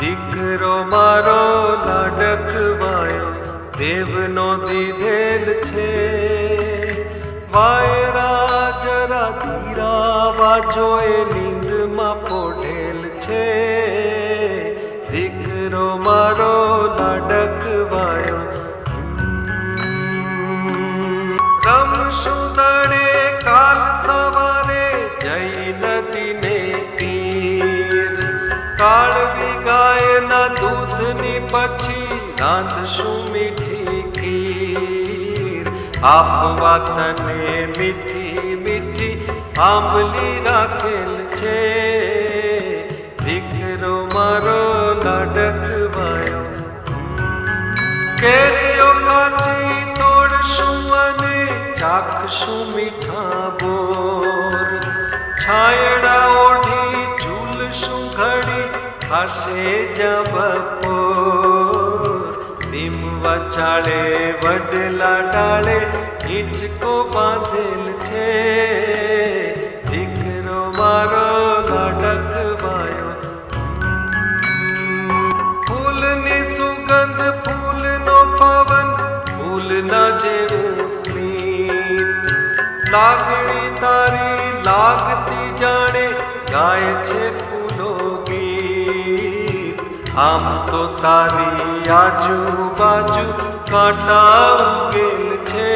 દીકરો મારો લાડકવાયો દેવનો દીધેલ છે. વાયરા જરા ધીરા વાજો એ નીંદમાં પોઢેલ છે. દીકરો મારો લાડકવાયો રમશું દડે કાલ સવારે જઈ નદીને તીર. કાળવી ગાયના દૂધની પછી રાંધશું મીઠી ખીર. આપવા તને મીઠી મીઠી આંબલી રાખેલ છે. દીકરો મારો લાડકવાયો કેરીઓ કાચી તોડશું અને ચાખશું મીઠા બોર. છાયડા ઓઢી ઝૂલશું ઘડી ખાશે જ્યાં બપોર. સીમવા ચાળે વડલા ડાળે હિંચકો બાંધેલ છે. દીકરો મારો લાડકવાયો ફૂલની સુગંધ ફૂલનો પવન ફૂલના જેવું સ્મિત. લાગણી તારી લાગતી જાણે ગાય છે ફૂલો ગીત. આમ તો તારી આજુબાજુ કાંટા ઉગેલ છે.